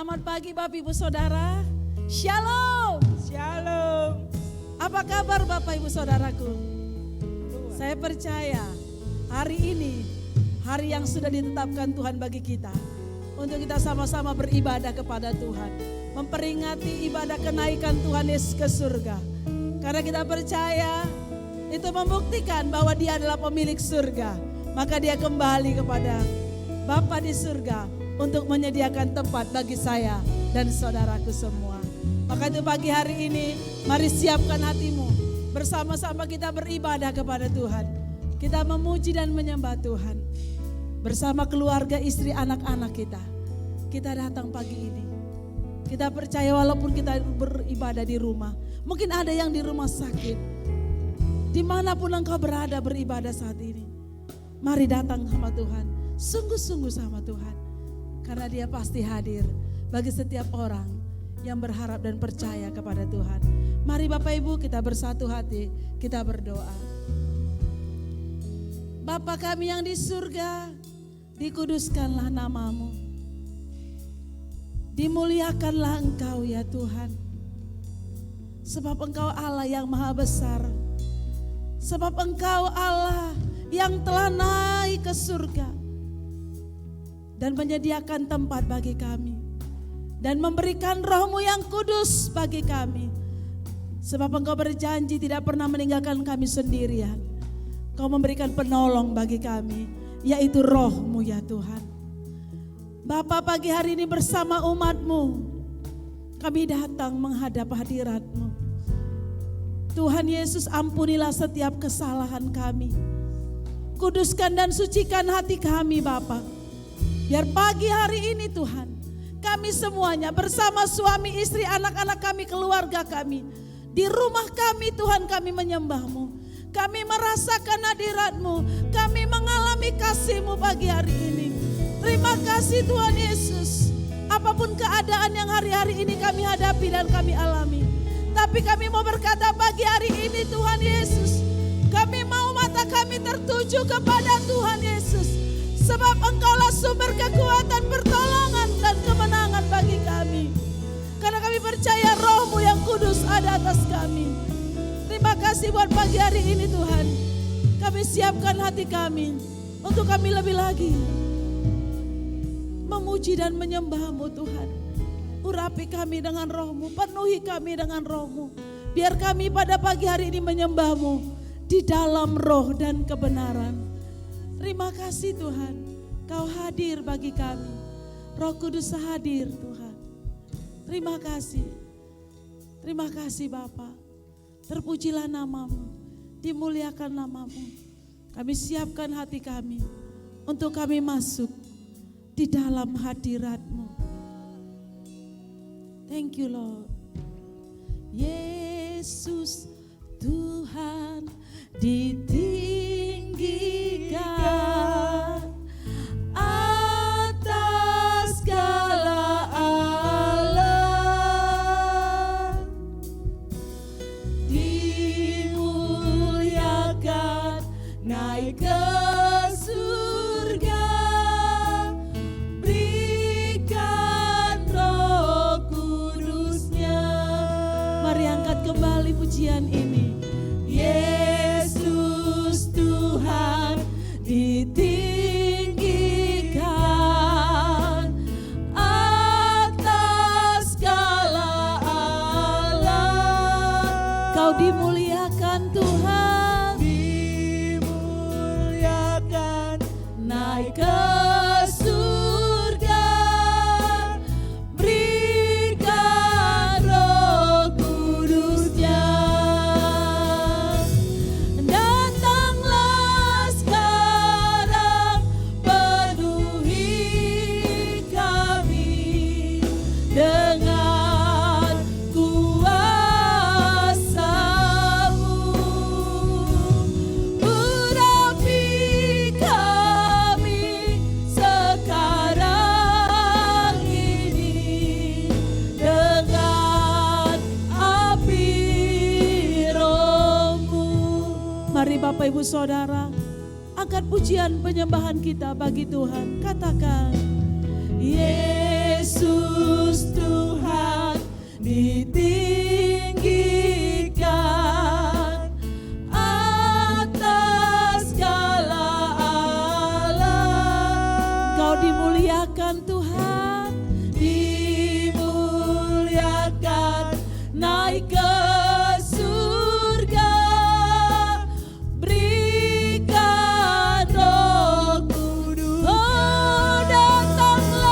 Selamat pagi Bapak Ibu Saudara. Shalom. Shalom. Apa kabar Bapak Ibu Saudaraku? Saya percaya hari ini hari yang sudah ditetapkan Tuhan bagi kita. Untuk kita sama-sama beribadah kepada Tuhan. Memperingati ibadah kenaikan Tuhan Yesus ke surga. Karena kita percaya itu membuktikan bahwa Dia adalah pemilik surga. Maka Dia kembali kepada Bapa di surga untuk menyediakan tempat bagi saya dan saudaraku semua. Maka itu pagi hari ini mari siapkan hatimu. Bersama-sama kita beribadah kepada Tuhan. Kita memuji dan menyembah Tuhan. Bersama keluarga, istri, anak-anak kita. Kita datang pagi ini. Kita percaya walaupun kita beribadah di rumah. Mungkin ada yang di rumah sakit. Dimanapun engkau berada beribadah saat ini. Mari datang sama Tuhan. Sungguh-sungguh sama Tuhan. Karena Dia pasti hadir bagi setiap orang yang berharap dan percaya kepada Tuhan. Mari Bapak Ibu kita bersatu hati, kita berdoa. Bapa kami yang di surga, dikuduskanlah nama-Mu. Dimuliakanlah Engkau ya Tuhan. Sebab Engkau Allah yang maha besar. Sebab Engkau Allah yang telah naik ke surga. Dan menyediakan tempat bagi kami. Dan memberikan Roh-Mu yang kudus bagi kami. Sebab Engkau berjanji tidak pernah meninggalkan kami sendirian. Engkau memberikan penolong bagi kami. Yaitu Roh-Mu ya Tuhan. Bapa pagi hari ini bersama umat-Mu. Kami datang menghadap hadirat-Mu. Tuhan Yesus ampunilah setiap kesalahan kami. Kuduskan dan sucikan hati kami Bapa. Biar pagi hari ini Tuhan, kami semuanya bersama suami, istri, anak-anak kami, keluarga kami. Di rumah kami Tuhan kami menyembah-Mu. Kami merasakan hadirat-Mu. Kami mengalami kasih-Mu pagi hari ini. Terima kasih Tuhan Yesus. Apapun keadaan yang hari-hari ini kami hadapi dan kami alami. Tapi kami mau berkata pagi hari ini Tuhan Yesus. Kami mau mata kami tertuju kepada Tuhan Yesus. Sebab Engkaulah sumber kekuatan, pertolongan dan kemenangan bagi kami. Karena kami percaya Roh-Mu yang kudus ada atas kami. Terima kasih buat pagi hari ini Tuhan. Kami siapkan hati kami untuk kami lebih lagi memuji dan menyembah-Mu Tuhan. Urapi kami dengan Roh-Mu, penuhi kami dengan Roh-Mu. Biar kami pada pagi hari ini menyembah-Mu di dalam roh dan kebenaran. Terima kasih Tuhan, Kau hadir bagi kami. Roh Kudus hadir Tuhan. Terima kasih. Terima kasih Bapa. Terpujilah nama-Mu, dimuliakan nama-Mu. Kami siapkan hati kami untuk kami masuk di dalam hadirat-Mu. Thank you Lord. Yesus Tuhan ditinggikan atas segala alam, dimuliakan naik ke surga, berikan Roh Kudus-Nya. Mari angkat kembali pujian ini. Yesus Tuhan ditinggikan atas segala alam. Kau dimuliakan Tuhan, dimuliakan naik ke surga, berikan Roh Kudus-Nya. Datanglah sekarang, penuhi kami dengan kuasa-Mu. Urapi kami sekarang ini dengan api Roh-Mu. Mari Bapak Ibu Saudara, angkat pujian penyembahan kita bagi Tuhan. Katakan, Yesus Yesus Tuhan ditinggikan atas segala alam. Kau dimuliakan Tuhan, dimuliakan, naik ke surga, berikan Roh Kudus. Oh, datanglah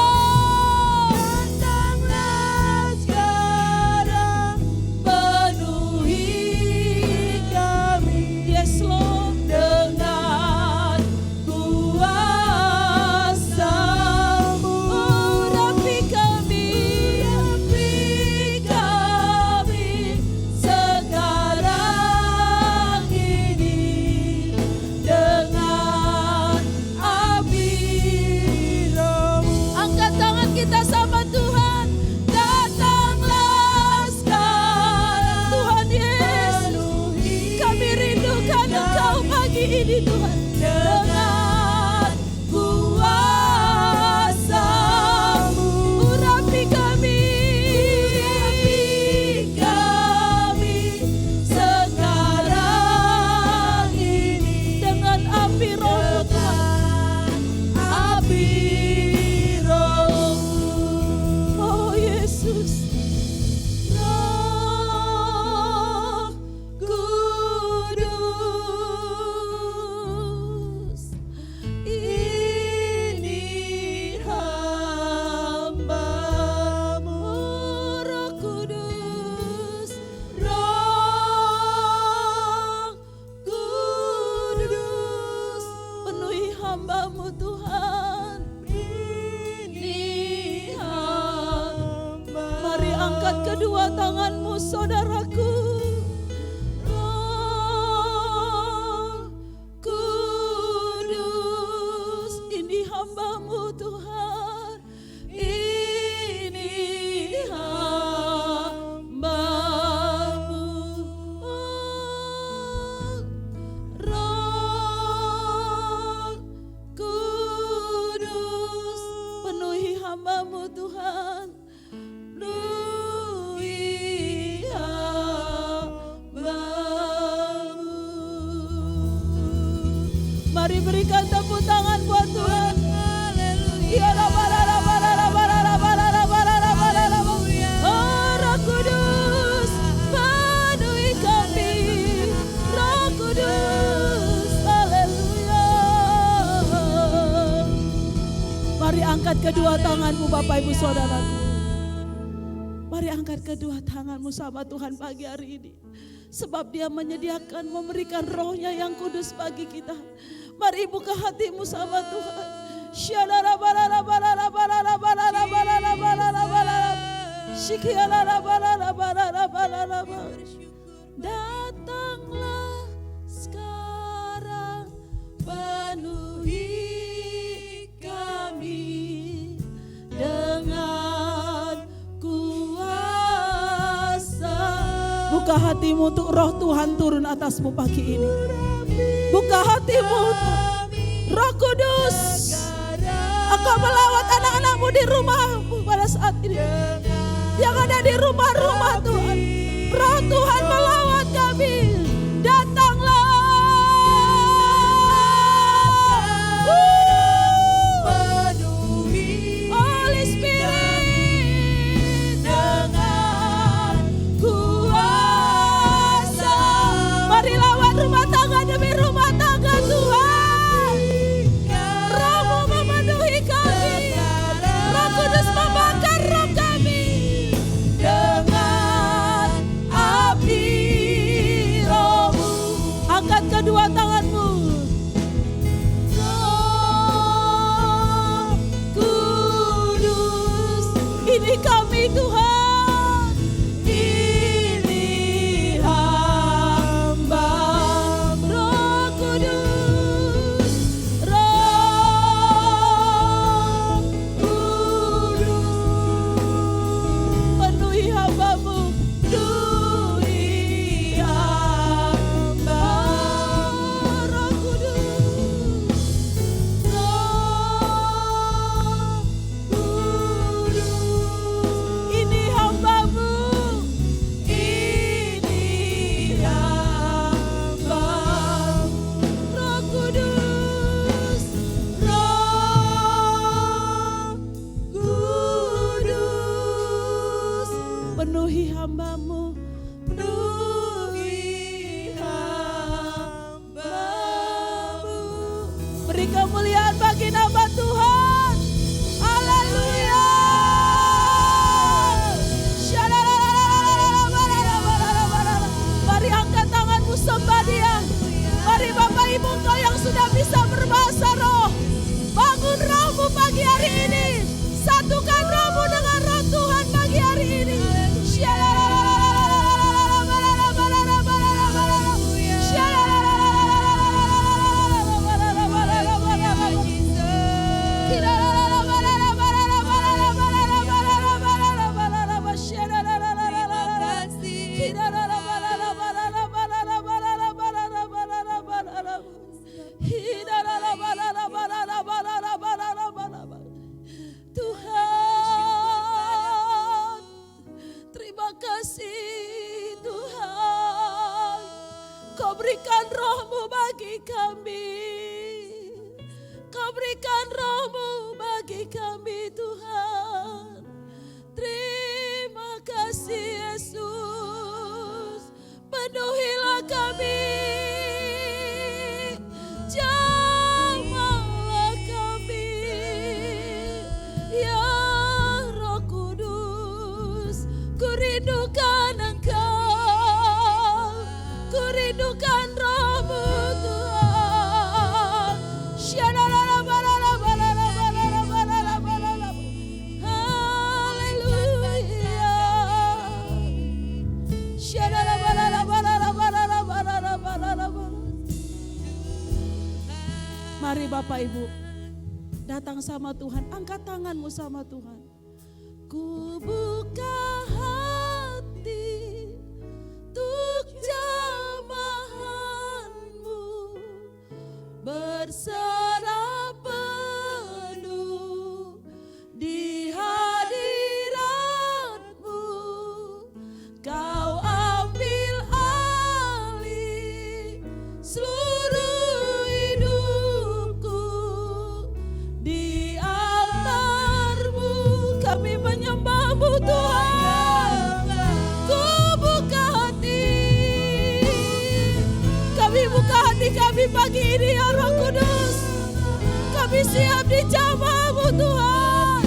sekarang, penuhi kami, yes Lord, dengan kuasa-Mu. Oh, rapi kami sekarang ini dengan api Roh-Mu. Angkat tangan kita sama Tuhan. Datanglah sekarang Tuhan Yesus, kami rindukan Engkau pagi ini Tuhan, dengan kuasa-Mu. Urapi kami sekarang ini dengan api Roh-Mu Tuhan, api Roh-Mu. Oh Yesus, Roh Kudus, ini hamba-Mu. Roh Kudus, Roh Kudus, penuhi hamba-Mu Tuhan. Ini hamba. Mari angkat kedua tanganmu saudaraku. Roh Kudus, ini hamba-Mu Tuhan. Ini hamba-Mu. Oh, Roh Kudus, penuhi hamba-Mu Tuhan. Penuhi hamba-Mu. Mari berikan tepuk tangan buat Tuhan. Oh, Roh Kudus, penuhi kami. Roh Kudus, haleluya. Mari angkat kedua tanganmu Bapak Ibu Saudaraku. Mari angkat kedua tanganmu sama Tuhan pagi hari ini. Sebab Dia menyediakan, memberikan Roh-Nya yang kudus bagi kita. Mari buka hatimu sama Tuhan. Datanglah sekarang, penuhi kami dengan kuasa. Buka hatimu untuk Roh Tuhan turun atasmu pagi ini. Buka hatimu, Roh Kudus, Engkau melawat anak-anakmu di rumahmu pada saat ini, yang ada di rumah-rumah Tuhan. Roh Tuhan melawat kami. Datanglah. Holy Spirit dengan kuasa. Mari lawat rumah tangga demi rumah tangga Tuhan. Roh-Mu memenuhi kami. Roh Kudus membakar roh kami dengan Beri kemuliaan bagi nama Tuhan. Haleluya. Mari angkat tanganmu, sembah Dia. Mari Bapak Ibu engkau yang sudah bisa berbahasa roh, bangun rohmu pagi hari ini. Satukan rohmu dengan roh Tuhan pagi hari ini. Tuhan, terima kasih Tuhan. Kau berikan rohmu bagi kami. Kau berikan rohmu bagi kami Tuhan. Terima kasih Yesus. Penuhilah kami. Jamahlah kami. Ya Roh Kudus, ku rindukan Engkau. Ku rindukan rohmu Tuhan. Mari Bapak Ibu datang sama Tuhan, angkat tanganmu sama Tuhan. Ku buka hati untuk jamahanmu, berserah penuh di hadiratmu. Kau ambil alih seluruh hidupku di altarmu. Kami menyembahmu Tuhan. Ku buka hati. Kami buka hati kami pagi ini ya Roh Kudus. Kami siap dijamahmu Tuhan.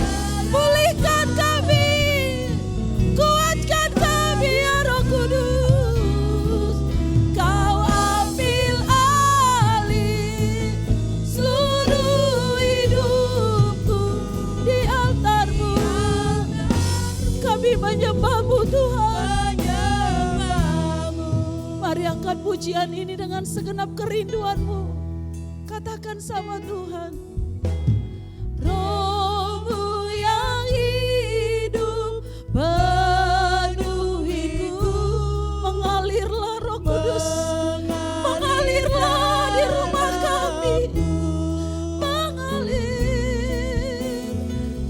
Pulihkan kami. Kuatkan kami ya Roh Kudus. Kau ambil alih seluruh hidupku di altarmu. Kami menyembahmu Tuhan. Mari angkat pujian ini dengan segenap kerinduanmu. Katakan sama Tuhan. Rohmu yang hidup penuhiku. Mengalirlah Roh Kudus. Mengalirlah di rumah kami. Mengalir.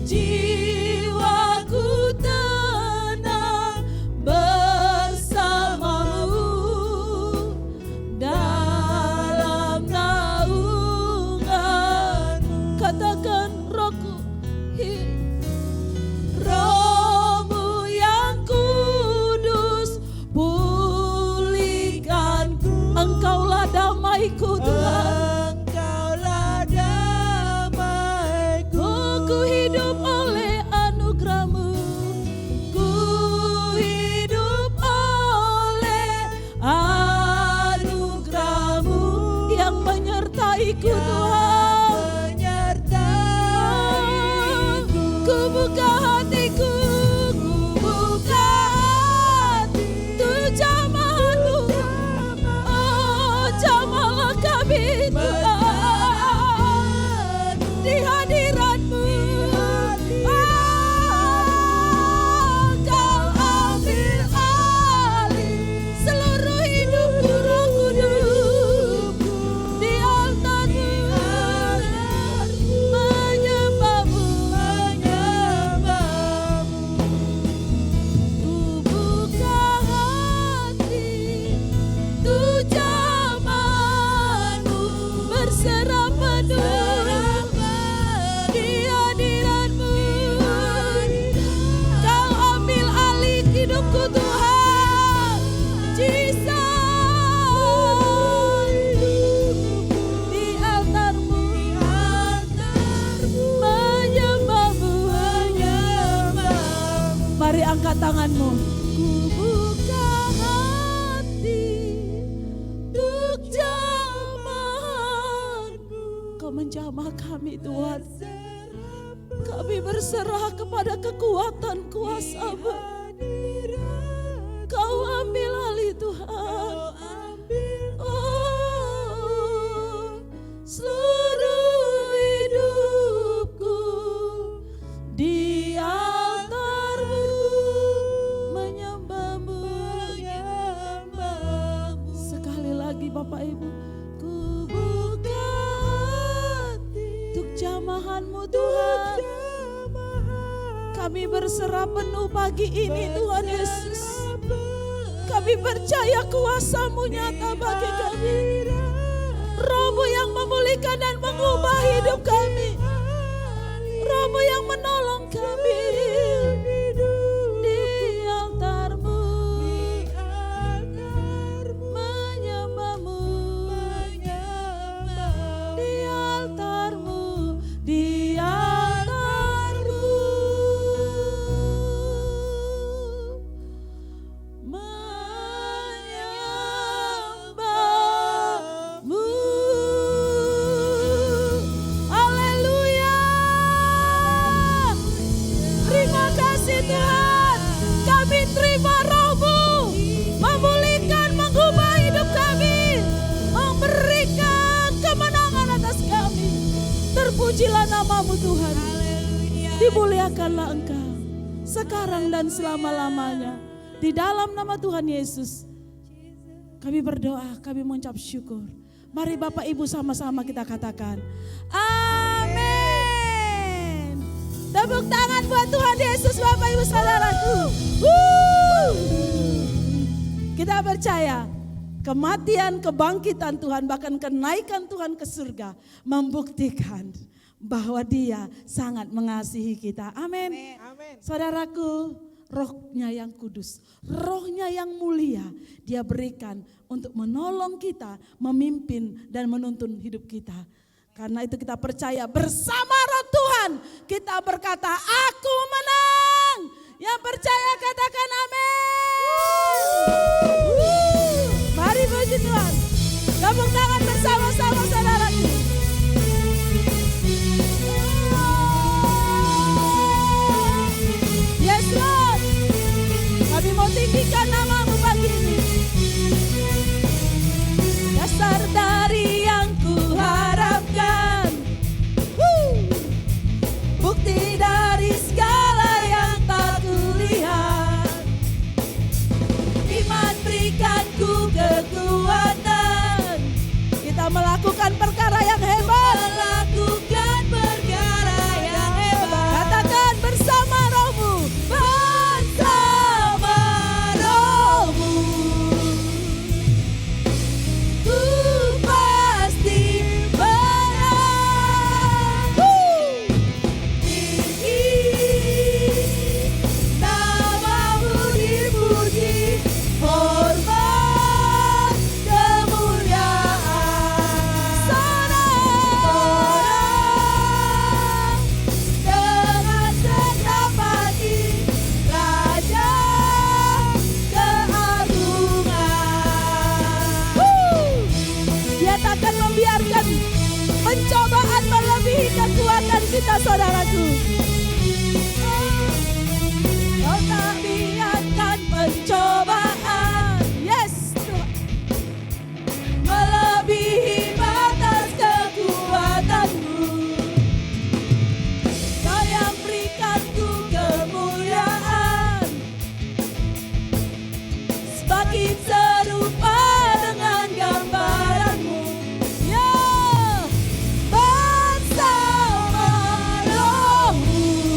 Jiwaku tenang bersamamu. Dalam naunganmu. Katakan Rohku. Rohmu yang kudus pulihkanku. Engkaulah damaiku Tuhan. Engkaulah damaiku. Ku hidup oleh anugerahmu. Ku hidup oleh anugerahmu yang menyertaiku Tuhan. Ku buka hatiku. Ku buka hati untuk jamahanmu. Oh, jamahlah kami Tuhan di hadiratmu. Kau ambil alih seluruh hidupku Roh Kudus di altarmu. tanganmu. Ku buka hati untuk jamahan-Mu. Kau menjamah kami Tuhan. Kami berserah kepada kekuatan kuasa-Mu. Kau ambil alih Tuhan. Oh, seluruh hidupku di altar-Mu menyembah-Mu. Sekali lagi Bapak Ibu, ku buka hati untuk jamahan-Mu Tuhan. Kami berserah penuh pagi ini Tuhan Yesus. Kami percaya kuasa-Mu nyata bagi kami. Roh-Mu yang memulihkan dan mengubah hidup kami. Roh-Mu yang menolong kami. Di altar-Mu menyembah-Mu. Di altar-Mu, di altar-Mu menyembah-Mu. Haleluya. Terima kasih Tuhan. Kami terima Roh-Mu memulihkan, mengubah hidup kami, memberikan kemenangan atas kami. Terpujilah nama-Mu Tuhan. Dimuliakanlah Engkau sekarang dan selama-lamanya. Di dalam nama Tuhan Yesus kami berdoa, kami mengucap syukur. Mari Bapak Ibu sama-sama kita katakan amin. Tepuk tangan buat Tuhan Yesus Bapak Ibu saudaraku. Kita percaya kematian, kebangkitan Tuhan, bahkan kenaikan Tuhan ke surga membuktikan bahwa Dia sangat mengasihi kita. Amin. Saudaraku, Roh-Nya yang kudus, Roh-Nya yang mulia Dia berikan untuk menolong kita, memimpin dan menuntun hidup kita. Karena itu kita percaya bersama Roh Tuhan kita berkata aku menang. Yang percaya katakan amin. Mari puji Tuhan. Tepuk tangan bersama-sama saudaraku. Yes Lord. Kami mau tinggikan nama-Mu pagi ini. Dasar dari yang kuharapkan, bukti dari segala yang tak kulihat. Iman berikanku kekuatan, kita melakukan perkara yang hebat. Melakukan perkara yang hebat. Katakan bersama Roh-Mu. Bersama Roh-Mu ku pasti menang. Tinggi nama-Mu dipuji, hormat kemuliaan. Senang dengan segenap hati, Raja keagungan. Dia takkan membiarkan pencobaan melebihi kekuatan kita saudaraku. Kau tak biarkan pencobaan, yes Tuhan, melebihi batas kekuatan-Mu. Kau yang berikanku kemuliaan, semakin serupa dengan gambaran-Mu. Ya, bersama Roh-Mu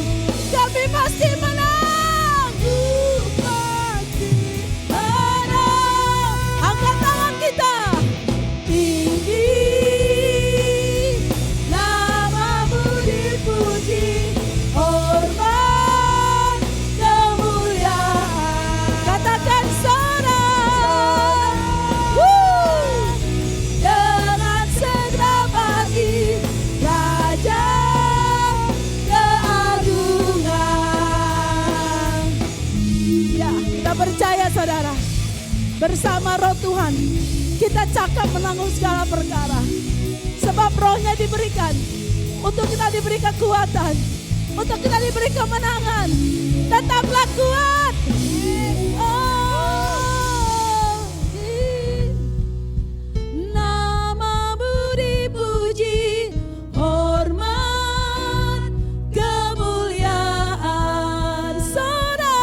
bersama roh Tuhan. Kita cakap menanggung segala perkara. Sebab rohnya diberikan untuk kita diberi kekuatan, untuk kita diberi kemenangan. Tetaplah kuat. Namamu dipuji, hormat, kemuliaan, Saudara.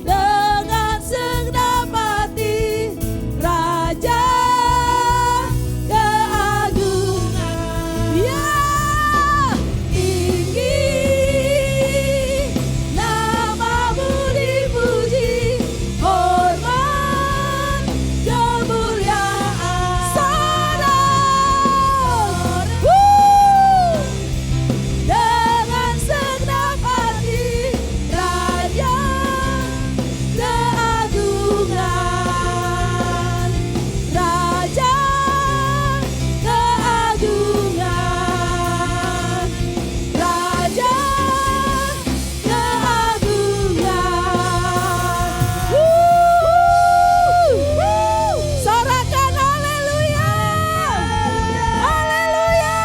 Dengan segenap hati, Raja keagungan. Ya, tinggi namamu dipuji, hormat, kemuliaan, Saudara. Dengan segenap hati, Raja keagungan, Raja keagungan, Raja keagungan. Sorakan haleluya. Haleluya.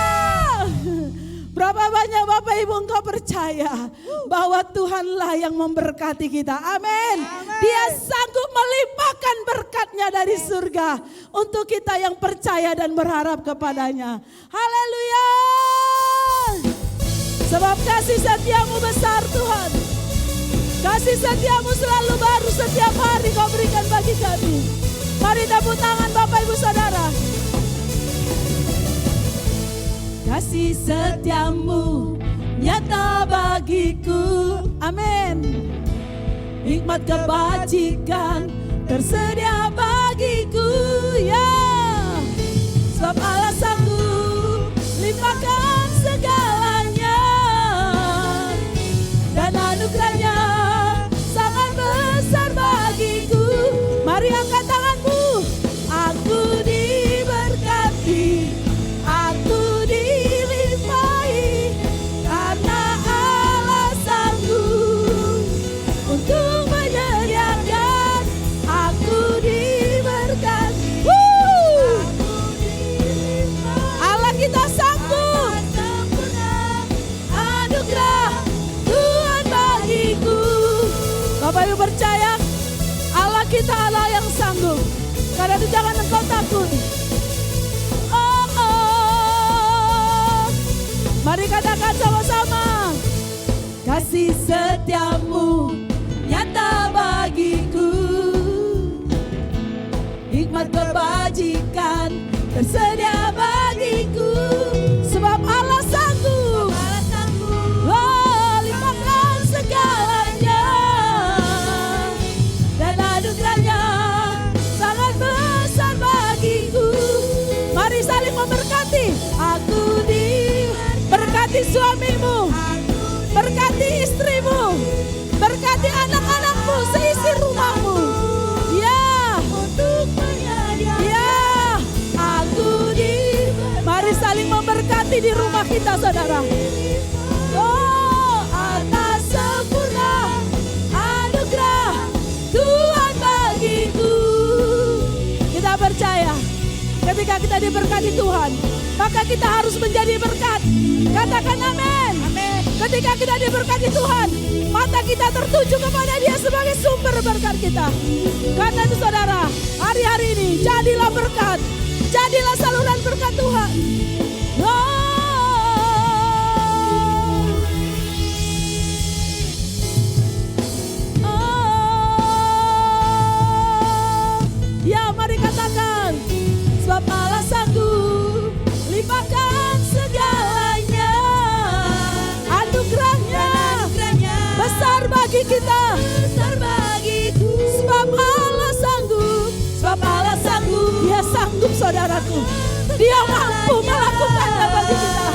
Berapa banyak Bapak Ibu engkau percaya bahwa Tuhanlah yang memberkati kita. Amin. Dia sanggup melimpahkan berkatnya dari surga untuk kita yang percaya dan berharap kepadanya. Haleluya. Sebab kasih setiamu besar Tuhan. Kasih setiamu selalu baru setiap hari kau berikan bagi kami. Mari tepuk tangan Bapak Ibu Saudara. Kasih setiamu nyata bagiku. Amin. Hikmat kebajikan tersedia bagiku. Ya, sebab Allah sanggup limpahkan segalanya, dan anugerahnya sangat besar bagiku. Mari angkat tanganmu. Aku diberkati, aku dilimpahi, karena Allah sanggup untuk menyediakan. Aku diberkati, Allah kita sanggup. Anugerah Tuhan bagiku. Bapak Ibu percaya Allah kita Allah yang sanggup. Karena itu jangan engkau takut. Oh, oh. Mari katakan sama-sama. Kasih setiamu nyata bagiku, hikmat kebajikan tersedia bagiku. Sebab Allah sanggup, oh, limpahkan segalanya, dan anugerahnya sangat besar bagiku. Mari saling memberkati. Aku diberkati suamimu, berkati istrimu, berkati anak-anakmu, seisi rumahmu. Ya, ya, aku mari saling memberkati di rumah kita saudara. Oh, atas sempurna anugerah Tuhan bagiku. Kita percaya ketika kita diberkati Tuhan, maka kita harus menjadi berkat. Katakan amin. Ketika kita diberkati Tuhan, mata kita tertuju kepada Dia sebagai sumber berkat kita. Karena itu saudara, hari-hari ini jadilah berkat, jadilah saluran berkat Tuhan. Ya, mari katakan, sebab Allah sanggup limpahkan segalanya, anugerahnya besar bagi kita, besar bagiku. Sebab Allah sanggup, sebab Allah sanggup. Dia sanggup saudaraku, Dia mampu melakukannya bagi kita,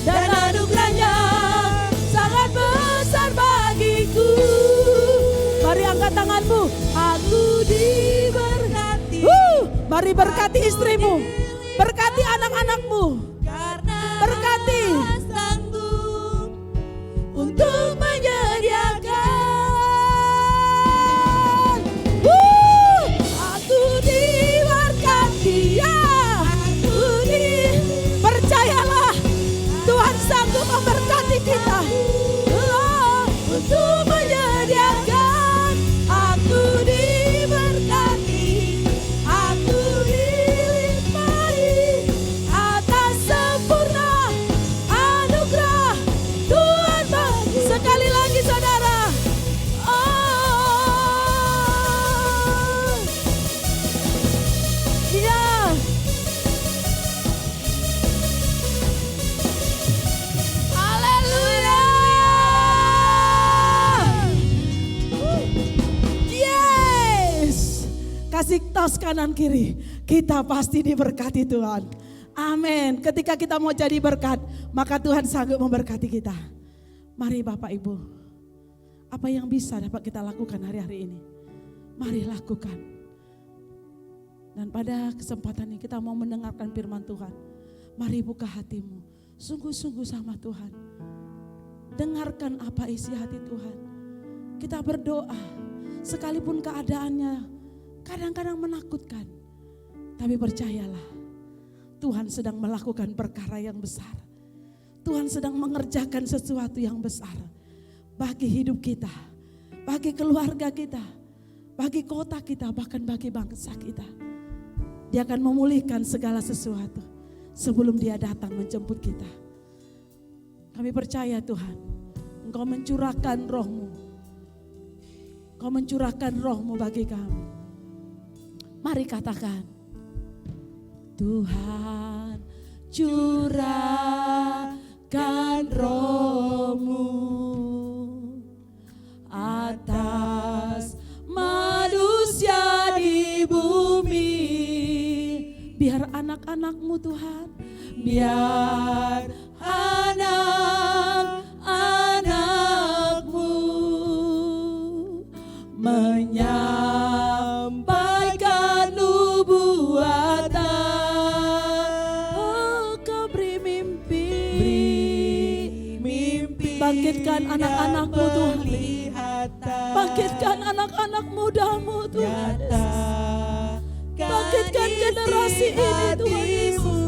dan anugerahnya sangat besar bagiku. Mari angkat tanganmu. Aku diberkati. Mari berkati istrimu, berkati anak-anakmu, berkati untuk menyediakan. kasih tos kanan kiri, kita pasti diberkati Tuhan. Amin. Ketika kita mau jadi berkat, maka Tuhan sanggup memberkati kita. Mari Bapak Ibu, apa yang bisa dapat kita lakukan hari-hari ini? Mari lakukan. Dan pada kesempatan ini kita mau mendengarkan firman Tuhan. Mari buka hatimu, sungguh-sungguh sama Tuhan. Dengarkan apa isi hati Tuhan. Kita berdoa, sekalipun keadaannya kadang-kadang menakutkan. Tapi percayalah, Tuhan sedang melakukan perkara yang besar. Tuhan sedang mengerjakan sesuatu yang besar. Bagi hidup kita, bagi keluarga kita, bagi kota kita, bahkan bagi bangsa kita. Dia akan memulihkan segala sesuatu sebelum dia datang menjemput kita. Kami percaya Tuhan, Engkau mencurahkan roh-Mu. Engkau mencurahkan roh-Mu bagi kami. Mari katakan, Tuhan curahkan roh-Mu atas manusia di bumi. Biar anak-anak-Mu Tuhan, biar anak-anak-Mu menyampaikan nubuatan. Oh, Kau beri mimpi, bangkitkan anak-anak-Mu Tuhan, bangkitkan anak-anak muda-Mu Tuhan, bangkitkan generasi ini Tuhan Yesus.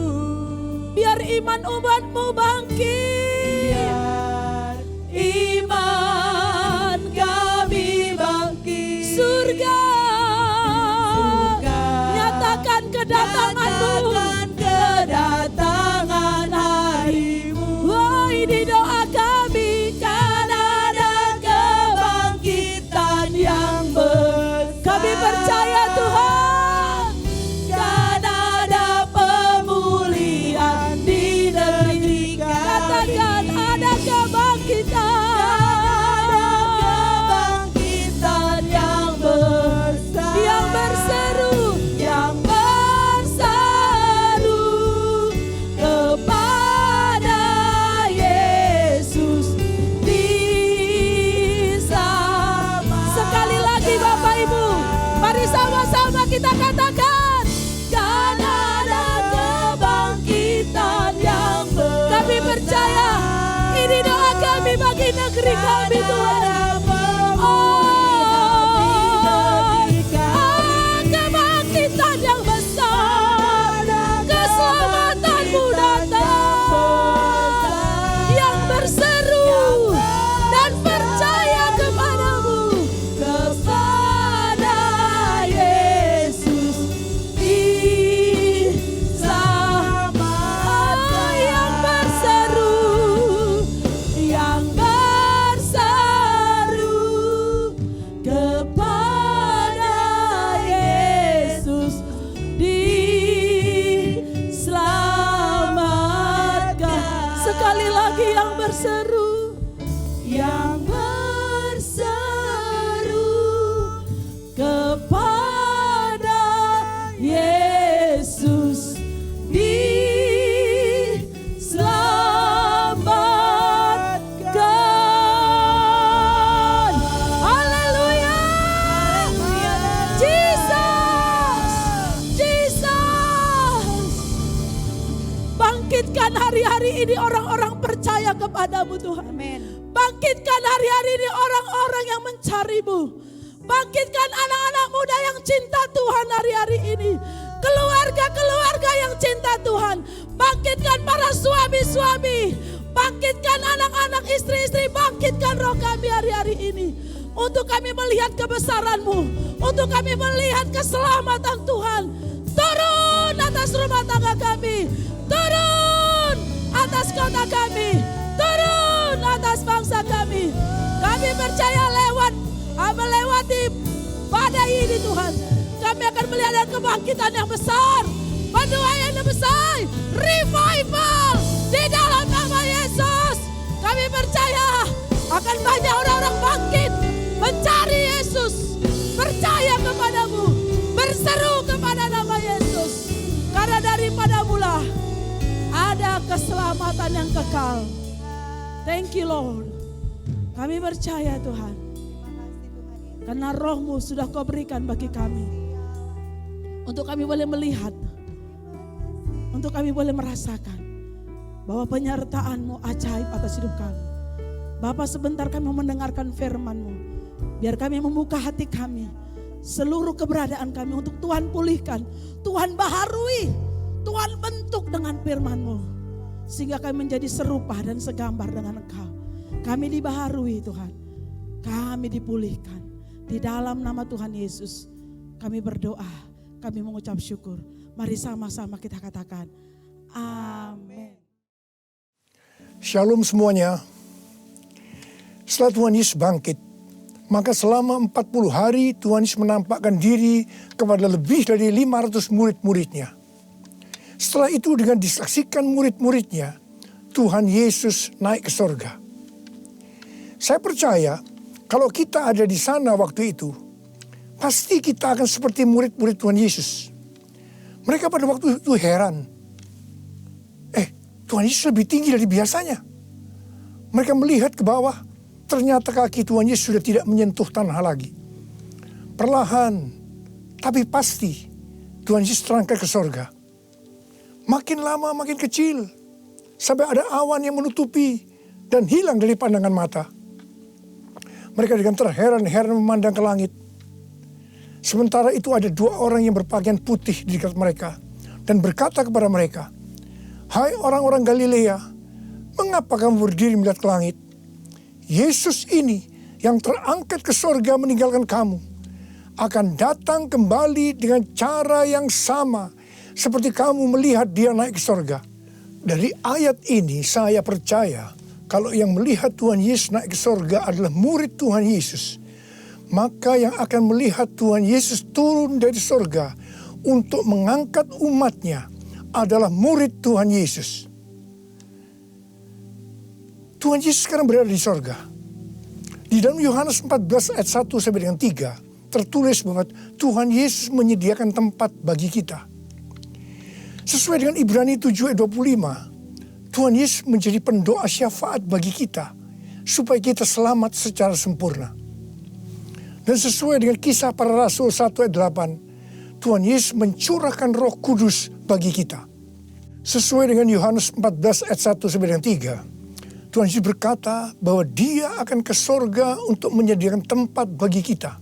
Biar iman umat-Mu bangkit, biar iman kami bangkit. Surga, nyatakan kedatangan-Mu, kedatangan hari-Mu. Oh, ini doa kami, kan ada kebangkitan yang besar. Kami percaya Tuhan, kan ada pemulihan di negeri. Katakan ada kebangkitan. Kita katakan, kan ada kebangkitan yang besar. Kami percaya, ini doa kami bagi negeri kami Tuhan. Kebangkitan yang besar, keselamatan-Mu datang, yang berseru dan percaya kepada-Mu. Berseru, yang berseru kepada Yesus diselamatkan. Haleluya, Jesus. Bangkitkan hari-hari ini orang-orang percaya kepada-Mu Tuhan. Amen. Bangkitkan hari-hari ini orang-orang yang mencari-Mu. Bangkitkan anak-anak muda yang cinta Tuhan hari-hari ini. Keluarga-keluarga yang cinta Tuhan. Bangkitkan para suami-suami. Bangkitkan anak-anak, istri-istri. Bangkitkan roh kami hari-hari ini. Untuk kami melihat kebesaran-Mu. Untuk kami melihat keselamatan Tuhan. Turun atas rumah tangga kami. Turun atas kota kami, turun atas bangsa kami. Kami percaya melewati badai ini Tuhan, kami akan melihat kebangkitan yang besar, penuaian yang besar, revival di dalam nama Yesus. Kami percaya akan banyak orang-orang bangkit mencari Yesus, percaya kepada-Mu, berseru keselamatan yang kekal. Thank you Lord. Kami percaya Tuhan. Karena roh-Mu sudah Kau berikan bagi kami. Untuk kami boleh melihat. Untuk kami boleh merasakan. Bahwa penyertaan-Mu ajaib atas hidup kami. Bapa, sebentar kami mau mendengarkan firman-Mu. Biar kami membuka hati kami. Seluruh keberadaan kami untuk Tuhan pulihkan. Tuhan baharui. Tuhan bentuk dengan firman-Mu. Sehingga kami menjadi serupa dan segambar dengan Engkau. Kami dibaharui Tuhan. Kami dipulihkan. Di dalam nama Tuhan Yesus. Kami berdoa. Kami mengucap syukur. Mari sama-sama kita katakan. Amin. Shalom semuanya. Setelah Tuhan Yesus bangkit, maka selama 40 hari Tuhan Yesus menampakkan diri kepada lebih dari 500 murid-muridnya. Setelah itu dengan disaksikan murid-muridnya, Tuhan Yesus naik ke sorga. Saya percaya kalau kita ada di sana waktu itu, pasti kita akan seperti murid-murid Tuhan Yesus. Mereka pada waktu itu heran. Tuhan Yesus lebih tinggi dari biasanya. Mereka melihat ke bawah, ternyata kaki Tuhan Yesus sudah tidak menyentuh tanah lagi. Perlahan, tapi pasti Tuhan Yesus terangkat ke sorga. Makin lama makin kecil, sampai ada awan yang menutupi dan hilang dari pandangan mata. Mereka dengan terheran-heran memandang ke langit. Sementara itu ada 2 orang yang berpakaian putih di dekat mereka dan berkata kepada mereka, "Hai orang-orang Galilea, mengapa kamu berdiri melihat ke langit? Yesus ini yang terangkat ke sorga meninggalkan kamu, akan datang kembali dengan cara yang sama seperti kamu melihat dia naik ke sorga." Dari ayat ini saya percaya kalau yang melihat Tuhan Yesus naik ke sorga adalah murid Tuhan Yesus. Maka yang akan melihat Tuhan Yesus turun dari sorga untuk mengangkat umatnya adalah murid Tuhan Yesus. Tuhan Yesus sekarang berada di sorga. Di dalam Yohanes 14 ayat 1 sampai dengan 3 tertulis bahwa Tuhan Yesus menyediakan tempat bagi kita. Sesuai dengan Ibrani 7 ayat 25, Tuhan Yesus menjadi pendoa syafaat bagi kita supaya kita selamat secara sempurna. Dan sesuai dengan Kisah Para Rasul 1 ayat 8, Tuhan Yesus mencurahkan Roh Kudus bagi kita. Sesuai dengan Yohanes 14 ayat 1 sampai dengan 3, Tuhan Yesus berkata bahwa Dia akan ke sorga untuk menyediakan tempat bagi kita.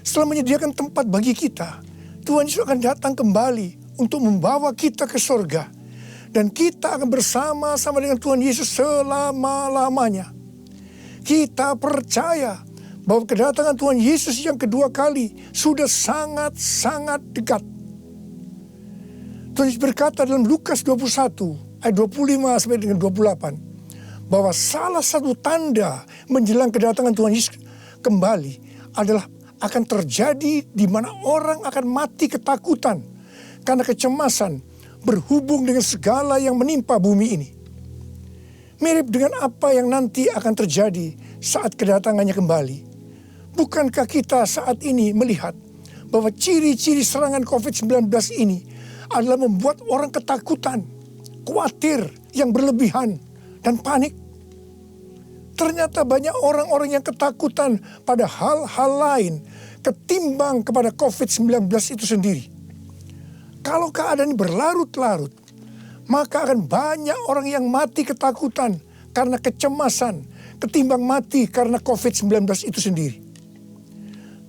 Setelah menyediakan tempat bagi kita, Tuhan Yesus akan datang kembali untuk membawa kita ke sorga. Dan kita akan bersama-sama dengan Tuhan Yesus selama-lamanya. Kita percaya bahwa kedatangan Tuhan Yesus yang kedua kali sudah sangat-sangat dekat. Tuhan Yesus berkata dalam Lukas 21 ayat 25 sampai dengan 28 bahwa salah satu tanda menjelang kedatangan Tuhan Yesus kembali adalah akan terjadi di mana orang akan mati ketakutan karena kecemasan berhubung dengan segala yang menimpa bumi ini. Mirip dengan apa yang nanti akan terjadi saat kedatangannya kembali. Bukankah kita saat ini melihat bahwa ciri-ciri serangan COVID-19 ini adalah membuat orang ketakutan, khawatir yang berlebihan, dan panik. Ternyata banyak orang-orang yang ketakutan pada hal-hal lain ketimbang kepada COVID-19 itu sendiri. Kalau keadaan ini berlarut-larut, maka akan banyak orang yang mati ketakutan karena kecemasan ketimbang mati karena COVID-19 itu sendiri.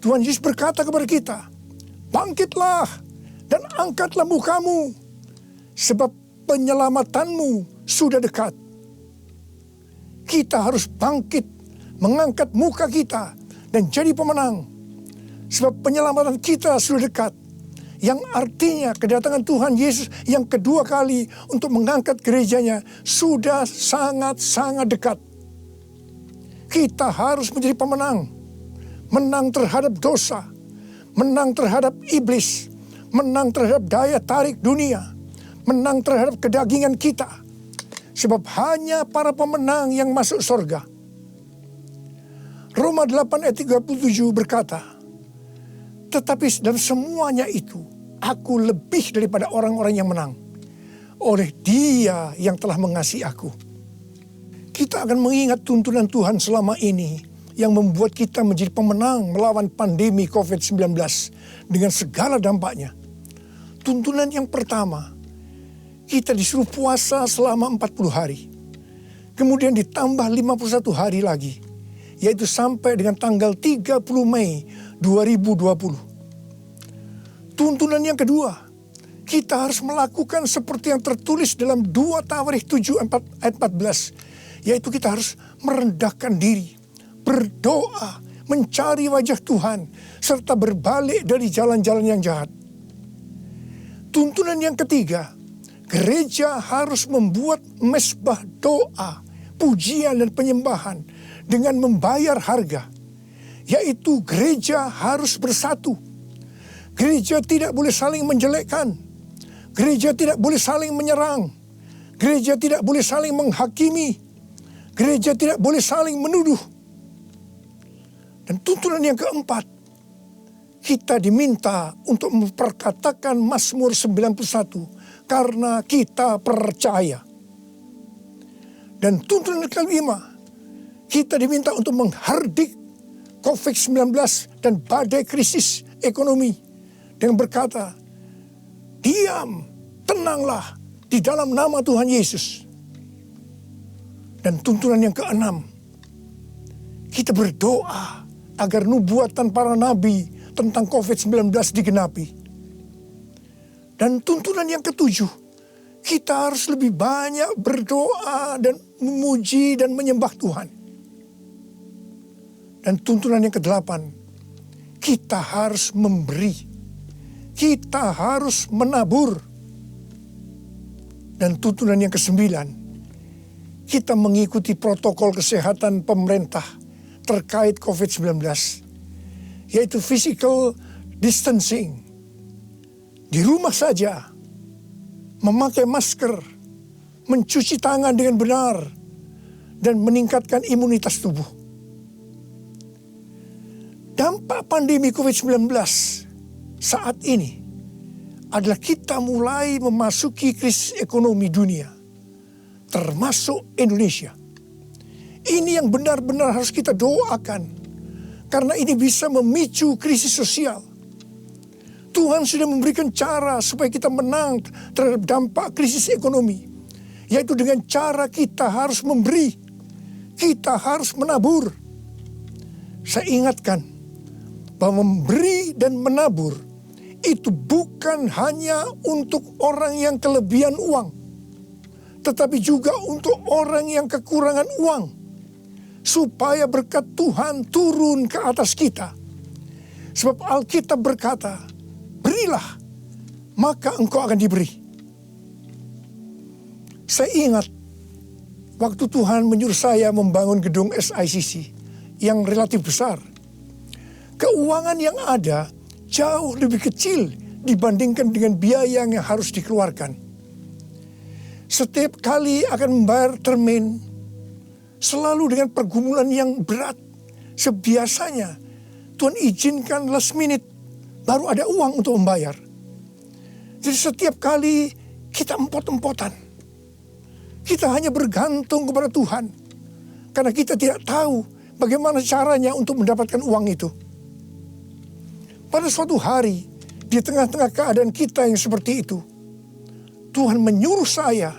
Tuhan Yesus berkata kepada kita, "Bangkitlah dan angkatlah mukamu, sebab penyelamatanmu sudah dekat." Kita harus bangkit, mengangkat muka kita, dan jadi pemenang. Sebab penyelamatan kita sudah dekat. Yang artinya kedatangan Tuhan Yesus yang kedua kali untuk mengangkat gerejanya sudah sangat-sangat dekat. Kita harus menjadi pemenang. Menang terhadap dosa, menang terhadap iblis, menang terhadap daya tarik dunia, menang terhadap kedagingan kita. Sebab hanya para pemenang yang masuk surga. Roma 8 ayat 37 berkata, "Tetapi dalam semuanya itu, aku lebih daripada orang-orang yang menang. oleh Dia yang telah mengasihi aku. Kita akan mengingat tuntunan Tuhan selama ini yang membuat kita menjadi pemenang melawan pandemi COVID-19 dengan segala dampaknya. Tuntunan yang pertama, kita disuruh puasa selama 40 hari. Kemudian ditambah 51 hari lagi, yaitu sampai dengan tanggal 30 Mei 2020. Tuntunan yang kedua, kita harus melakukan seperti yang tertulis dalam 2 Tawarikh 7 ayat 14. Yaitu kita harus merendahkan diri, berdoa, mencari wajah Tuhan, serta berbalik dari jalan-jalan yang jahat. Tuntunan yang ketiga, gereja harus membuat mezbah doa, pujian dan penyembahan dengan membayar harga. Yaitu gereja harus bersatu. Gereja tidak boleh saling menjelekkan. Gereja tidak boleh saling menyerang. Gereja tidak boleh saling menghakimi. Gereja tidak boleh saling menuduh. Dan tuntunan yang keempat, kita diminta untuk memperkatakan Mazmur 91 karena kita percaya. Dan tuntunan yang kelima, kita diminta untuk menghardik COVID-19 dan badai krisis ekonomi dengan berkata, diam, tenanglah di dalam nama Tuhan Yesus. Dan tuntunan yang keenam, kita berdoa agar nubuatan para nabi tentang COVID-19 digenapi. Dan tuntunan yang ketujuh, kita harus lebih banyak berdoa dan memuji dan menyembah Tuhan. Dan tuntunan yang kedelapan, kita harus memberi. Kita harus menabur. Dan tuntunan yang kesembilan, kita mengikuti protokol kesehatan pemerintah terkait COVID-19, yaitu physical distancing. Di rumah saja, memakai masker, mencuci tangan dengan benar, dan meningkatkan imunitas tubuh. Dampak pandemi COVID-19 saat ini adalah kita mulai memasuki krisis ekonomi dunia, termasuk Indonesia. Ini yang benar-benar harus kita doakan, karena ini bisa memicu krisis sosial. Tuhan sudah memberikan cara supaya kita menang terhadap dampak krisis ekonomi, yaitu dengan cara kita harus memberi, kita harus menabur. Saya ingatkan bahwa memberi dan menabur itu bukan hanya untuk orang yang kelebihan uang, tetapi juga untuk orang yang kekurangan uang, supaya berkat Tuhan turun ke atas kita. Sebab Alkitab berkata, berilah, maka engkau akan diberi. Saya ingat, waktu Tuhan menyuruh saya membangun gedung SICC yang relatif besar. Keuangan yang ada jauh lebih kecil dibandingkan dengan biaya yang harus dikeluarkan. Setiap kali akan membayar termin, selalu dengan pergumulan yang berat. Sebiasanya Tuhan izinkan last minute, baru ada uang untuk membayar. Jadi setiap kali kita empot-empotan. Kita hanya bergantung kepada Tuhan. Karena kita tidak tahu bagaimana caranya untuk mendapatkan uang itu. Pada suatu hari, di tengah-tengah keadaan kita yang seperti itu, Tuhan menyuruh saya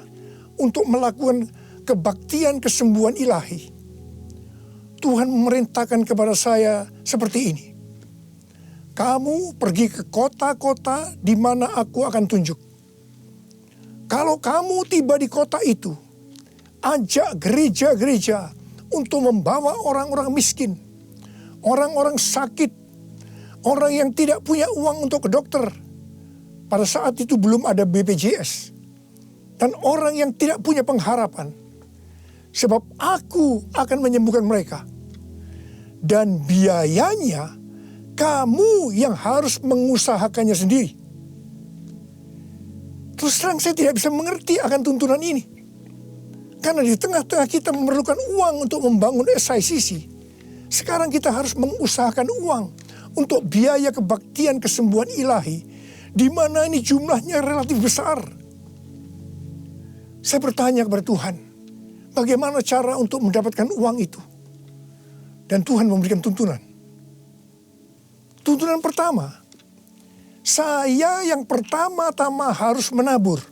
untuk melakukan kebaktian kesembuhan ilahi. Tuhan memerintahkan kepada saya seperti ini. Kamu pergi ke kota-kota di mana aku akan tunjuk. Kalau kamu tiba di kota itu, ajak gereja-gereja untuk membawa orang-orang miskin, orang-orang sakit, orang yang tidak punya uang untuk ke dokter. Pada saat itu belum ada BPJS. Dan orang yang tidak punya pengharapan. Sebab aku akan menyembuhkan mereka. Dan biayanya kamu yang harus mengusahakannya sendiri. Terus terang saya tidak bisa mengerti akan tuntunan ini. Karena di tengah-tengah kita memerlukan uang untuk membangun SICC. Sekarang kita harus mengusahakan uang untuk biaya kebaktian kesembuhan ilahi, di mana ini jumlahnya relatif besar. Saya bertanya kepada Tuhan, bagaimana cara untuk mendapatkan uang itu? Dan Tuhan memberikan tuntunan. Tuntunan pertama, saya yang pertama-tama harus menabur.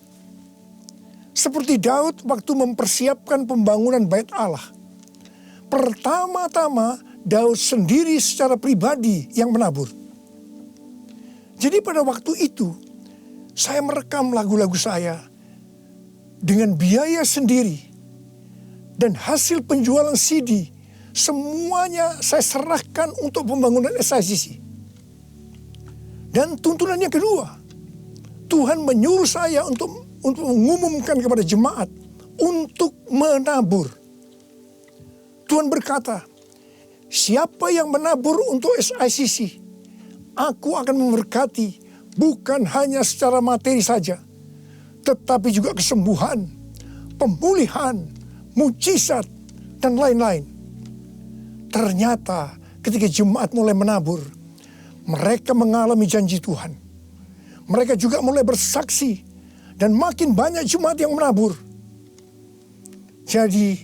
Seperti Daud waktu mempersiapkan pembangunan Bait Allah. Pertama-tama Daud sendiri secara pribadi yang menabur. Jadi pada waktu itu, saya merekam lagu-lagu saya dengan biaya sendiri. Dan hasil penjualan CD, semuanya saya serahkan untuk pembangunan SICC. Dan tuntunan yang kedua, Tuhan menyuruh saya untuk mengumumkan kepada jemaat untuk menabur. Tuhan berkata, siapa yang menabur untuk SICC, aku akan memberkati bukan hanya secara materi saja, tetapi juga kesembuhan, pemulihan, mujizat, dan lain-lain. Ternyata ketika jemaat mulai menabur, mereka mengalami janji Tuhan. Mereka juga mulai bersaksi dan makin banyak jemaat yang menabur. Jadi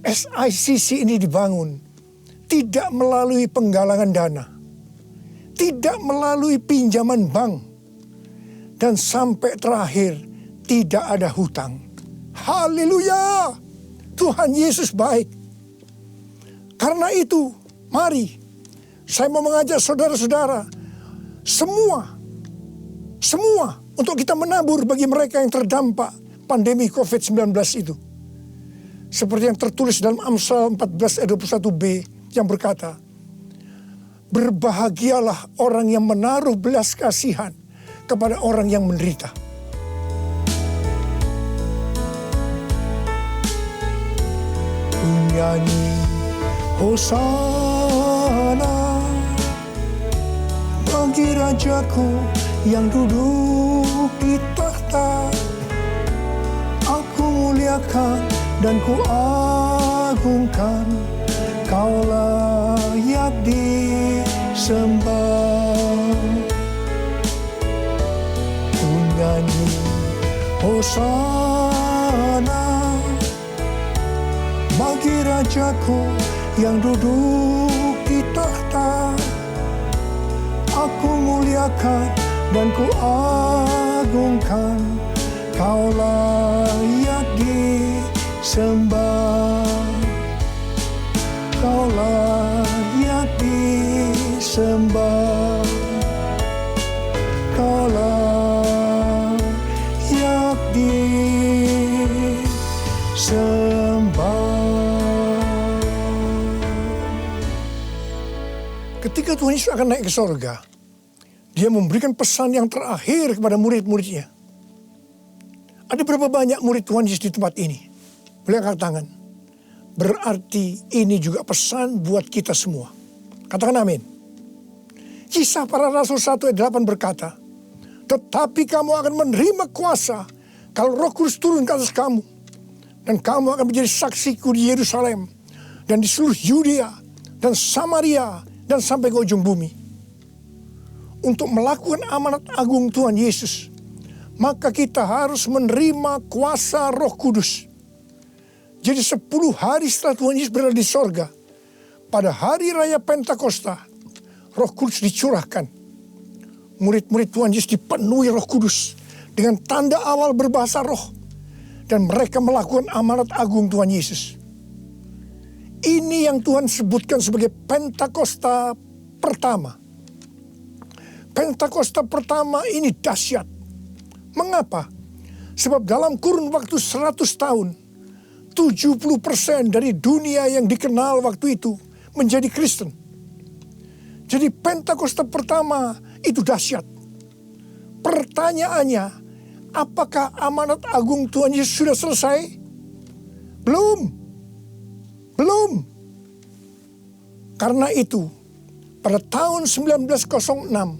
SICC ini dibangun tidak melalui penggalangan dana, tidak melalui pinjaman bank, dan sampai terakhir tidak ada hutang. Haleluya! Tuhan Yesus baik. Karena itu, mari saya mau mengajak saudara-saudara semua untuk kita menabur bagi mereka yang terdampak pandemi COVID-19 itu. Seperti yang tertulis dalam Amsal 14 ayat 21b yang berkata, berbahagialah orang yang menaruh belas kasihan kepada orang yang menderita. Nyanyi Hosana bagi Rajaku yang duduk di tahta. Aku muliakan dan ku agungkan, kau layak disembah. Ku nyanyi Hosana bagi Rajaku yang duduk di tahta. Aku muliakan dan ku agungkan, kau layak disembah. Kau layak disembah. Kau layak disembah. Ketika Tuhan Yesus akan naik ke sorga, Dia memberikan pesan yang terakhir kepada murid-muridnya. Ada berapa banyak murid Tuhan Yesus di tempat ini? Boleh angkat tangan. Berarti ini juga pesan buat kita semua. Katakan amin. Kisah Para Rasul 1 ayat 8 berkata, tetapi kamu akan menerima kuasa kalau Roh Kudus turun ke atas kamu. Dan kamu akan menjadi saksiku di Yerusalem dan di seluruh Yudea dan Samaria dan sampai ke ujung bumi. Untuk melakukan amanat agung Tuhan Yesus, maka kita harus menerima kuasa Roh Kudus. Jadi 10 hari setelah Tuhan Yesus berada di sorga, pada hari raya Pentakosta, Roh Kudus dicurahkan. Murid-murid Tuhan Yesus dipenuhi Roh Kudus dengan tanda awal berbahasa roh. Dan mereka melakukan amanat agung Tuhan Yesus. Ini yang Tuhan sebutkan sebagai Pentakosta pertama. Pentakosta pertama ini dahsyat. Mengapa? Sebab dalam kurun waktu 100 tahun, 70% dari dunia yang dikenal waktu itu menjadi Kristen. Jadi Pentakosta pertama itu dahsyat. Pertanyaannya, apakah amanat agung Tuhan Yesus sudah selesai? Belum. Karena itu, pada tahun 1906,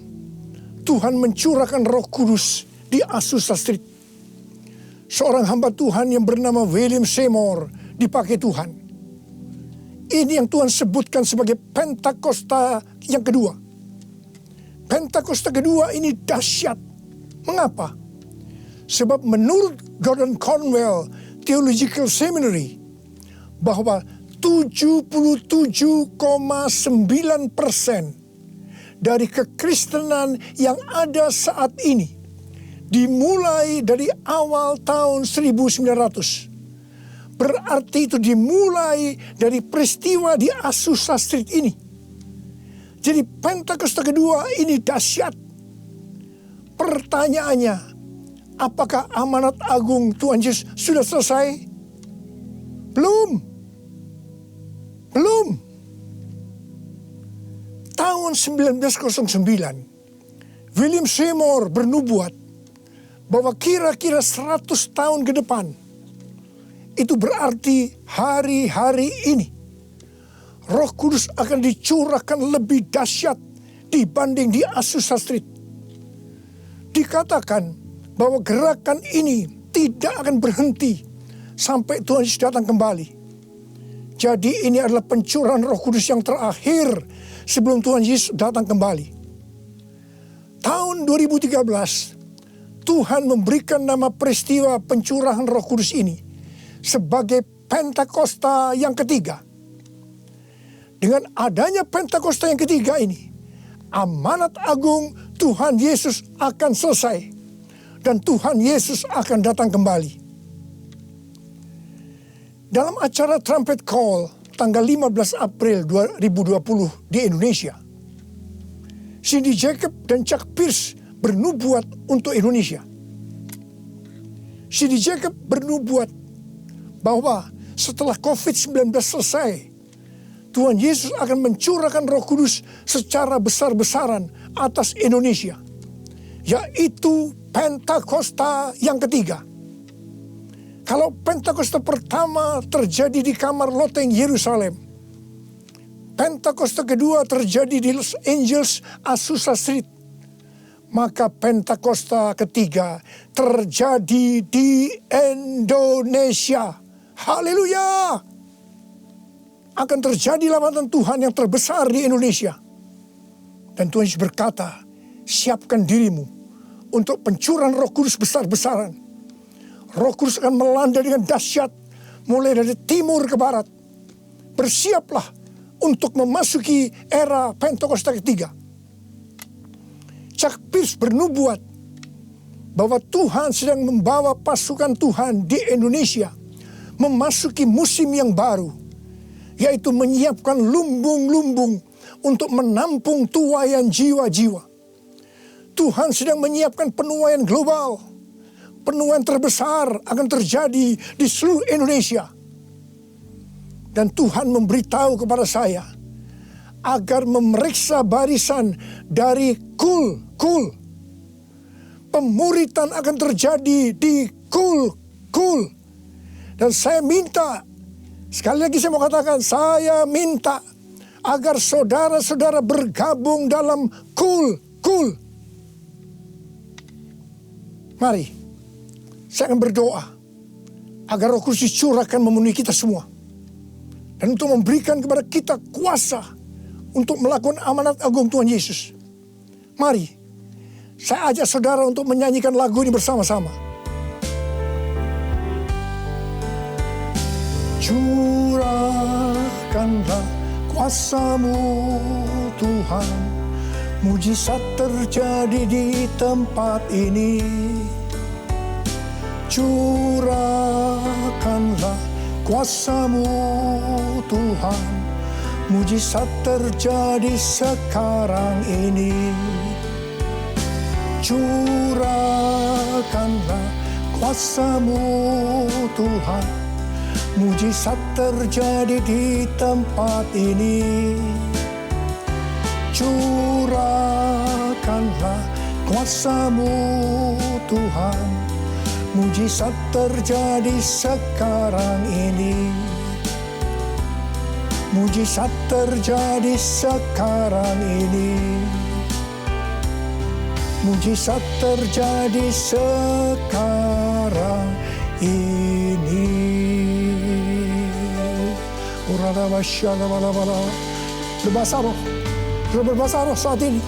Tuhan mencurahkan Roh Kudus di Azusa Street. Seorang hamba Tuhan yang bernama William Seymour dipakai Tuhan. Ini yang Tuhan sebutkan sebagai Pentakosta yang kedua. Pentakosta kedua ini dahsyat. Mengapa? Sebab menurut Gordon Conwell, Theological Seminary bahwa 77,9% dari kekristenan yang ada saat ini dimulai dari awal tahun 1900. Berarti itu dimulai dari peristiwa di Azusa Street ini. Jadi Pentakosta kedua ini dahsyat. Pertanyaannya, apakah amanat agung Tuhan Yesus sudah selesai? Belum. Tahun 1909, William Seymour bernubuat bahwa kira-kira 100 tahun ke depan, itu berarti hari-hari ini, Roh Kudus akan dicurahkan lebih dahsyat dibanding di Azusa Street. Dikatakan bahwa gerakan ini tidak akan berhenti sampai Tuhan Yesus datang kembali. Jadi ini adalah pencurahan Roh Kudus yang terakhir sebelum Tuhan Yesus datang kembali. Tahun 2013, Tuhan memberikan nama peristiwa pencurahan Roh Kudus ini sebagai Pentakosta yang ketiga. Dengan adanya Pentakosta yang ketiga ini, amanat agung Tuhan Yesus akan selesai dan Tuhan Yesus akan datang kembali. Dalam acara Trumpet Call tanggal 15 April 2020 di Indonesia, Cindy Jacob dan Chuck Pierce bernubuat untuk Indonesia. Cindy Jacob bernubuat bahwa setelah COVID-19 selesai, Tuhan Yesus akan mencurahkan Roh Kudus secara besar-besaran atas Indonesia, yaitu Pentakosta yang ketiga. Kalau Pentakosta pertama terjadi di kamar loteng Yerusalem, Pentakosta kedua terjadi di Los Angeles, Azusa Street, maka Pentakosta ketiga terjadi di Indonesia. Haleluya! Akan terjadi lambatan Tuhan yang terbesar di Indonesia. Dan Tuhan Yesus berkata, siapkan dirimu untuk pencurahan Roh Kudus besar-besaran. Roh Kudus akan melanda dengan dahsyat mulai dari timur ke barat. Bersiaplah untuk memasuki era Pentakosta ketiga. Chuck Pierce bernubuat bahwa Tuhan sedang membawa pasukan Tuhan di Indonesia memasuki musim yang baru, yaitu menyiapkan lumbung-lumbung untuk menampung tuaian jiwa-jiwa. Tuhan sedang menyiapkan penuaian global. Penuaian terbesar akan terjadi di seluruh Indonesia. Dan Tuhan memberitahu kepada saya agar memeriksa barisan dari kul. Pemuritan akan terjadi di kul. Dan saya minta, sekali lagi saya mau katakan, saya minta agar saudara-saudara bergabung dalam kul. Mari. Saya akan berdoa agar Roh Kudus dicurahkan memenuhi kita semua. Dan untuk memberikan kepada kita kuasa untuk melakukan amanat agung Tuhan Yesus. Mari, saya ajak saudara untuk menyanyikan lagu ini bersama-sama. Curahkanlah kuasa-Mu Tuhan, mujizat terjadi di tempat ini. Curahkanlah kuasa-Mu Tuhan, mujizat terjadi sekarang ini. Curahkanlah kuasa-Mu Tuhan, mujizat terjadi di tempat ini. Curahkanlah kuasa-Mu Tuhan, mujizat terjadi sekarang ini. Mujizat terjadi sekarang ini. Mujizat terjadi sekarang ini. Berbahasa roh. Berbahasa roh saat ini.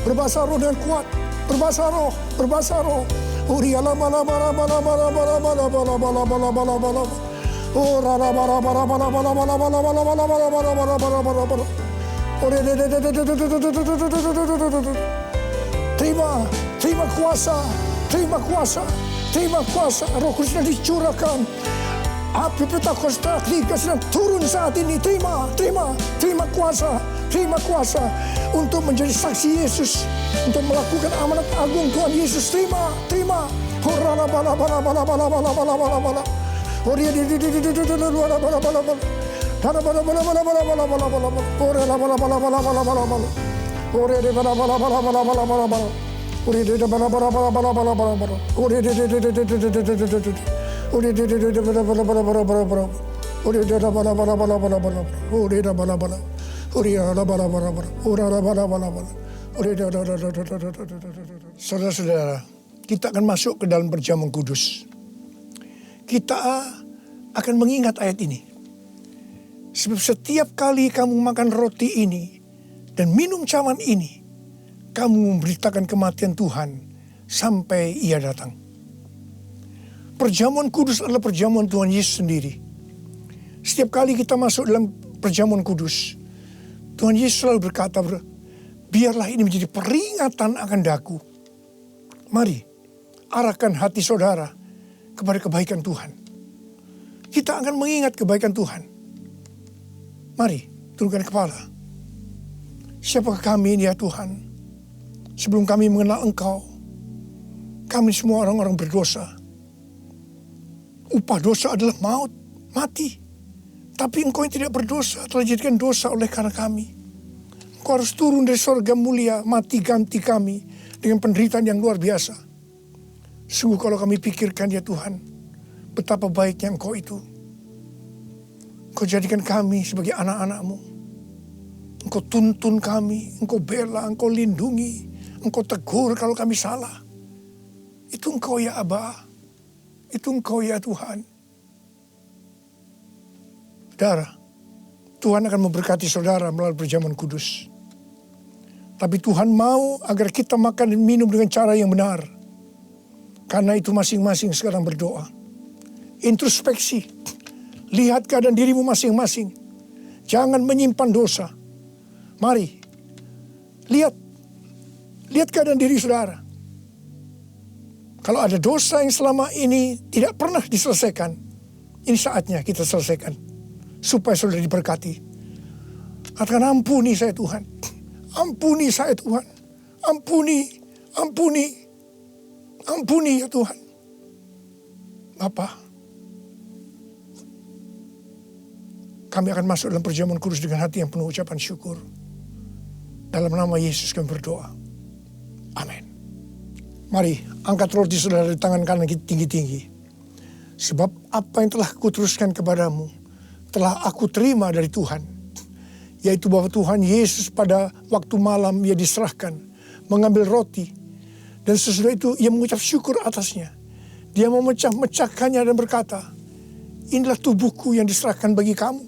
Berbahasa roh dengan kuat. berbahasa roh, berbahasa roh. Uriala bala bala bala bala bala bala bala bala bala bala bala. Oh rala bala bala bala bala bala bala bala bala bala bala bala bala bala bala. Terima kuasa, terima kuasa, terima kuasa. Roh Kudus sedang dicurahkan. Api Pentakosta sedang turun saat ini. Terima kuasa, terima kuasa untuk menjadi saksi Yesus, untuk melakukan amanat agung Tuhan Yesus. Terima. Horala bala bala bala bala bala bala bala bala. Horia di bala bala bala bala. Bala bala bala bala bala bala bala bala. Horala bala bala bala bala bala bala. Horia di bala bala bala bala bala bala bala. Horia di bala bala bala bala bala bala bala. Horia di Saudara-saudara, kita akan masuk ke dalam perjamuan kudus. Kita akan mengingat ayat ini. Sebab setiap kali kamu makan roti ini dan minum cawan ini, kamu memberitakan kematian Tuhan sampai Ia datang. Perjamuan kudus adalah perjamuan Tuhan Yesus sendiri. Setiap kali kita masuk dalam perjamuan kudus, Tuhan Yesus selalu berkata, biarlah ini menjadi peringatan akan daku. Mari, arahkan hati saudara kepada kebaikan Tuhan. Kita akan mengingat kebaikan Tuhan. Mari, turunkan kepala. Siapakah kami ini ya Tuhan? Sebelum kami mengenal Engkau, kami semua orang-orang berdosa. Upah dosa adalah maut, mati. Tapi Engkau yang tidak berdosa telah dijadikan dosa oleh karena kami. Engkau harus turun dari sorga mulia, mati ganti kami dengan penderitaan yang luar biasa. Sungguh kalau kami pikirkan ya Tuhan, betapa baiknya Engkau itu. Engkau jadikan kami sebagai anak-anak-Mu. Engkau tuntun kami, Engkau bela, Engkau lindungi, Engkau tegur kalau kami salah. Itu Engkau ya Aba. Itu Engkau ya Tuhan. Saudara, Tuhan akan memberkati saudara melalui perjamuan kudus. Tapi Tuhan mau agar kita makan dan minum dengan cara yang benar. Karena itu masing-masing sekarang berdoa. Introspeksi. Lihat keadaan dirimu masing-masing. Jangan menyimpan dosa. Mari. Lihat keadaan diri saudara. Kalau ada dosa yang selama ini tidak pernah diselesaikan, ini saatnya kita selesaikan. Supaya saudara diberkati. Katakan, ampuni saya Tuhan. Ampuni saya Tuhan. Ampuni ya Tuhan. Bapa, kami akan masuk dalam perjamuan kudus dengan hati yang penuh ucapan syukur. Dalam nama Yesus kami berdoa. Amin. Mari, angkat roti saudara di tangan kanan kita tinggi-tinggi. Sebab apa yang telah kuteruskan kepadamu, telah aku terima dari Tuhan. Yaitu bahwa Tuhan Yesus pada waktu malam Ia diserahkan, mengambil roti. Dan sesudah itu Ia mengucap syukur atasnya. Dia memecah-mecahkannya dan berkata, inilah tubuhku yang diserahkan bagi kamu.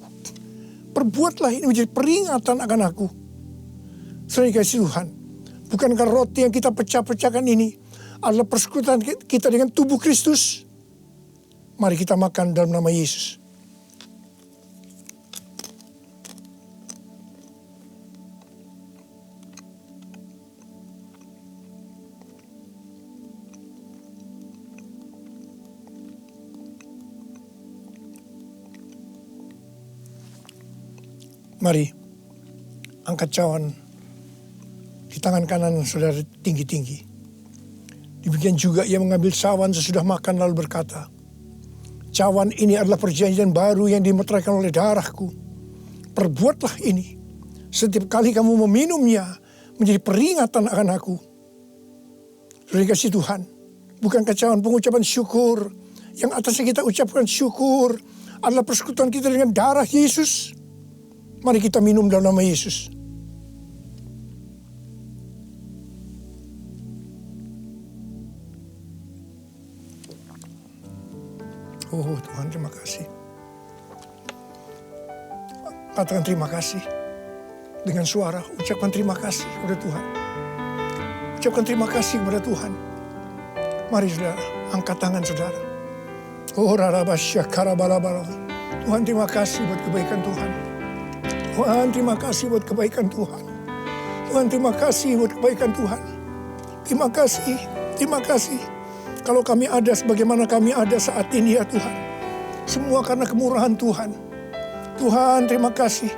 Perbuatlah ini menjadi peringatan akan aku. Saudara kasih Tuhan, bukankah roti yang kita pecah-pecahkan ini adalah persekutuan kita dengan tubuh Kristus? Mari kita makan dalam nama Yesus. Mari, angkat cawan di tangan kanan saudara tinggi-tinggi. Demikian juga Ia mengambil cawan sesudah makan lalu berkata, cawan ini adalah perjanjian baru yang dimeteraikan oleh darahku. Perbuatlah ini setiap kali kamu meminumnya menjadi peringatan akan aku. Saudara kasih Tuhan, bukankah cawan pengucapan syukur yang atasnya kita ucapkan syukur adalah persekutuan kita dengan darah Yesus? Mari kita minum dalam nama Yesus. Oh Tuhan, terima kasih. Katakan terima kasih. Dengan suara, ucapkan terima kasih kepada Tuhan. mengucapkan terima kasih kepada Tuhan. Mari saudara, angkat tangan saudara. Oh rarabasya karabalabala. Tuhan terima kasih buat kebaikan Tuhan. Tuhan terima kasih buat kebaikan Tuhan. Tuhan terima kasih buat kebaikan Tuhan. Terima kasih, terima kasih. Kalau kami ada sebagaimana kami ada saat ini ya Tuhan. Semua karena kemurahan Tuhan. Tuhan terima kasih.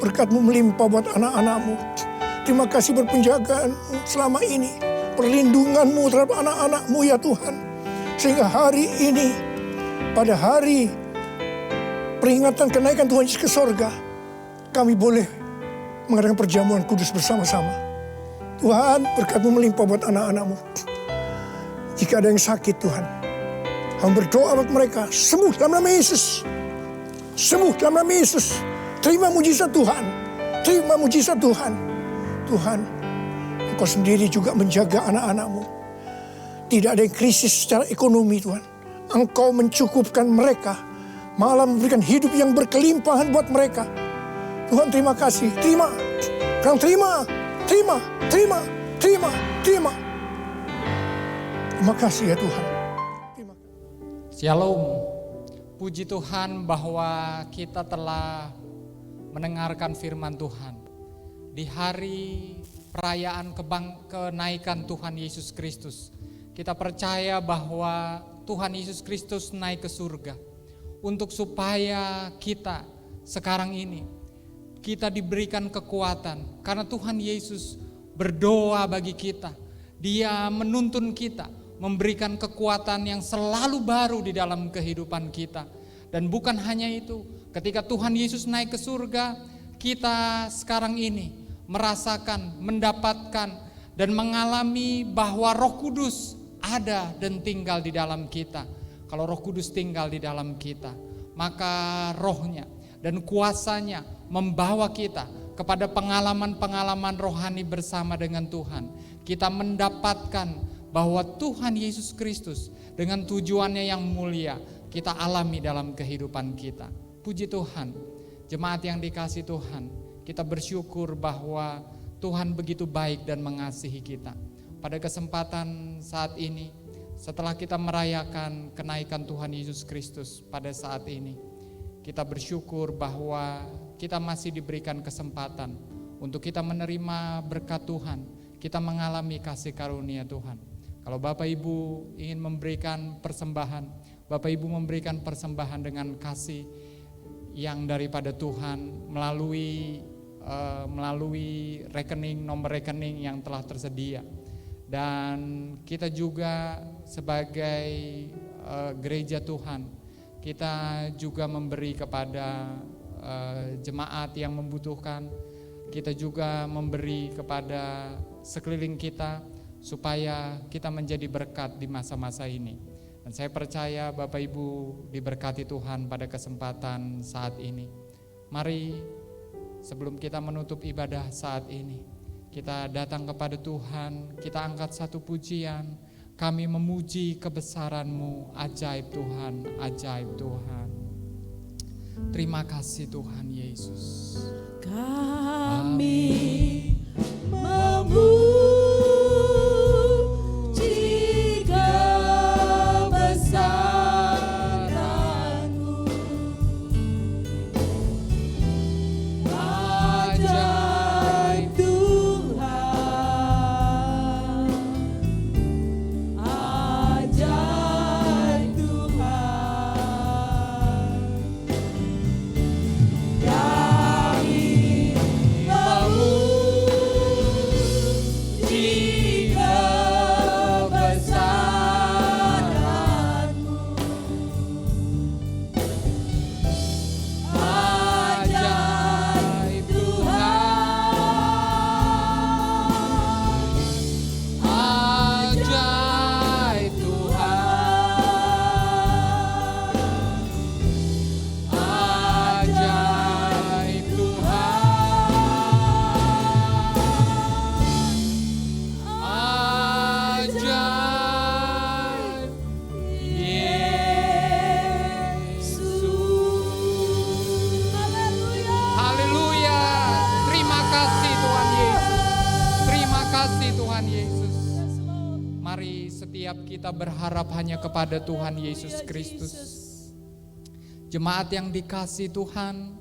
Berkat-Mu melimpah buat anak-anak-Mu. Terima kasih buat penjagaan-Mu selama ini. Perlindungan-Mu terhadap anak-anak-Mu ya Tuhan. Sehingga hari ini, pada hari peringatan kenaikan Tuhan Yesus ke sorga, kami boleh mengadakan perjamuan kudus bersama-sama. Tuhan, berkat-Mu melimpah buat anak-anak-Mu. Jika ada yang sakit Tuhan, kami berdoa buat mereka, sembuh dalam nama Yesus. Sembuh dalam nama Yesus. Terima mujizat Tuhan. Terima mujizat Tuhan. Tuhan, Engkau sendiri juga menjaga anak-anak-Mu. Tidak ada yang krisis secara ekonomi Tuhan. Engkau mencukupkan mereka. Malah memberikan hidup yang berkelimpahan buat mereka. Tuhan terima kasih. Terima. Kau terima. Terima. Terima. Terima. Terima. Terima kasih ya Tuhan. Terima. Shalom. Puji Tuhan bahwa kita telah mendengarkan firman Tuhan. Di hari perayaan kenaikan Tuhan Yesus Kristus. Kita percaya bahwa Tuhan Yesus Kristus naik ke surga. Untuk supaya kita sekarang ini, kita diberikan kekuatan. Karena Tuhan Yesus berdoa bagi kita. Dia menuntun kita, memberikan kekuatan yang selalu baru di dalam kehidupan kita. Dan bukan hanya itu, ketika Tuhan Yesus naik ke surga, kita sekarang ini merasakan, mendapatkan, dan mengalami bahwa Roh Kudus ada dan tinggal di dalam kita. Kalau Roh Kudus tinggal di dalam kita, maka rohnya dan kuasanya membawa kita kepada pengalaman-pengalaman rohani bersama dengan Tuhan. Kita mendapatkan bahwa Tuhan Yesus Kristus dengan tujuannya yang mulia kita alami dalam kehidupan kita. Puji Tuhan, jemaat yang dikasihi Tuhan, kita bersyukur bahwa Tuhan begitu baik dan mengasihi kita. Pada kesempatan saat ini, setelah kita merayakan kenaikan Tuhan Yesus Kristus pada saat ini, kita bersyukur bahwa kita masih diberikan kesempatan untuk kita menerima berkat Tuhan, kita mengalami kasih karunia Tuhan. Kalau Bapak Ibu ingin memberikan persembahan, Bapak Ibu memberikan persembahan dengan kasih yang daripada Tuhan melalui rekening, nomor rekening yang telah tersedia. Dan kita juga sebagai gereja Tuhan, kita juga memberi kepada jemaat yang membutuhkan. Kita juga memberi kepada sekeliling kita supaya kita menjadi berkat di masa-masa ini. Dan saya percaya Bapak Ibu diberkati Tuhan pada kesempatan saat ini. Mari sebelum kita menutup ibadah saat ini, kita datang kepada Tuhan, kita angkat satu pujian. Kami memuji kebesaran-Mu, ajaib Tuhan, ajaib Tuhan. Terima kasih Tuhan Yesus. Kami memuji kebesaran-Mu, ajaib Tuhan, ajaib Tuhan. Kami memuji setiap kita berharap hanya kepada Tuhan Yesus Kristus. Jemaat yang dikasihi Tuhan,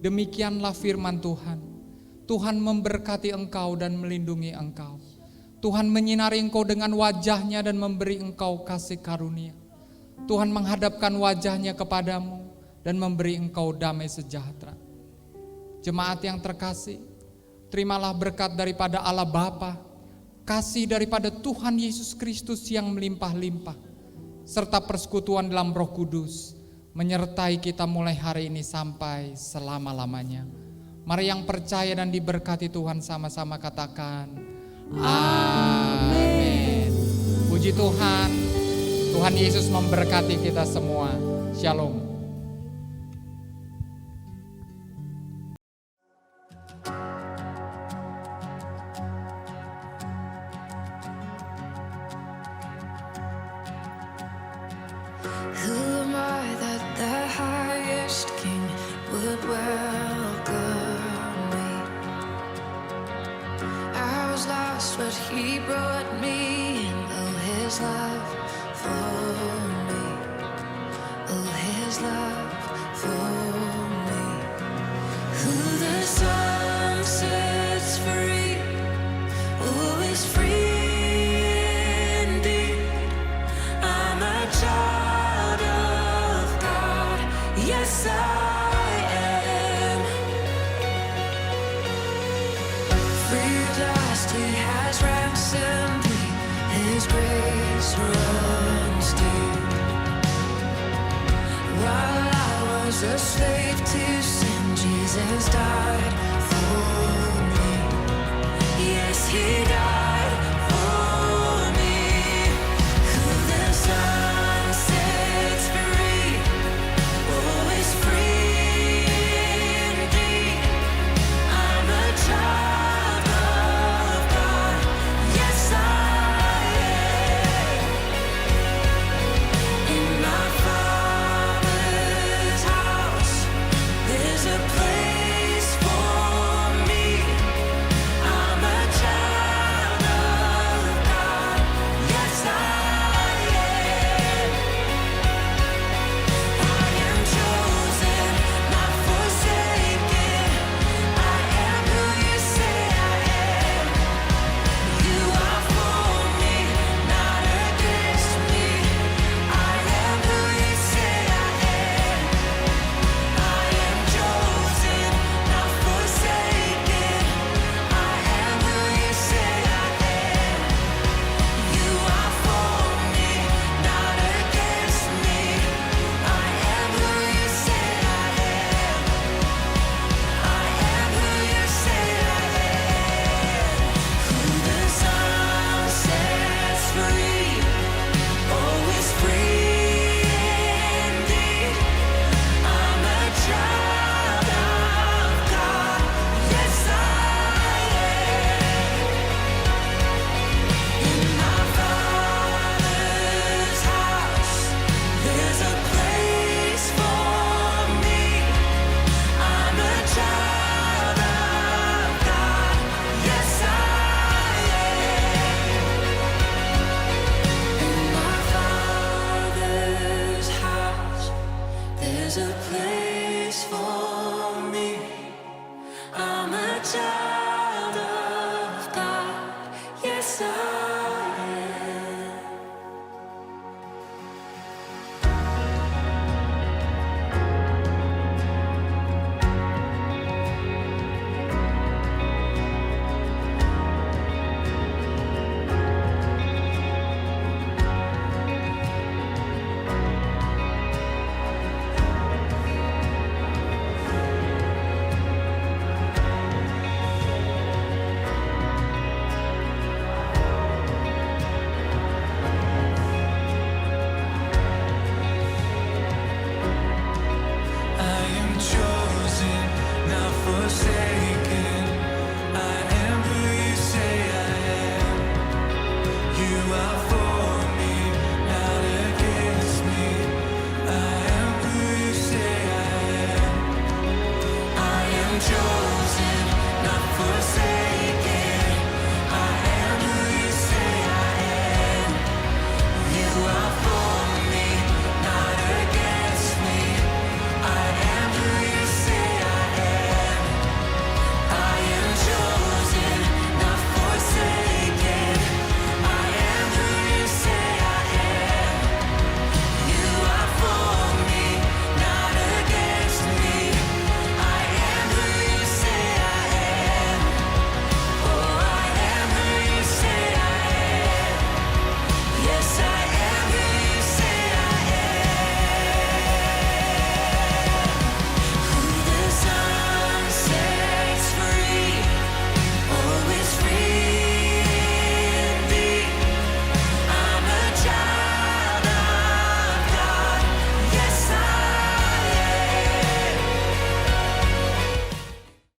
demikianlah firman Tuhan. Tuhan memberkati engkau dan melindungi engkau. Tuhan menyinari engkau dengan wajah-Nya dan memberi engkau kasih karunia. Tuhan menghadapkan wajah-Nya kepadamu dan memberi engkau damai sejahtera. Jemaat yang terkasih, terimalah berkat daripada Allah Bapa, kasih daripada Tuhan Yesus Kristus yang melimpah-limpah, serta persekutuan dalam Roh Kudus, menyertai kita mulai hari ini sampai selama-lamanya. Mari yang percaya dan diberkati Tuhan sama-sama katakan, amin. Puji Tuhan, Tuhan Yesus memberkati kita semua. Shalom. Who am I that the highest King would welcome me? I was lost, but He brought me in. Oh, His love for me. Oh, His love for me. Who the Son sets free, oh, is free indeed. I'm a child of God, yes I am. Free at last, He has ransomed me. His grace runs deep. While I was a slave to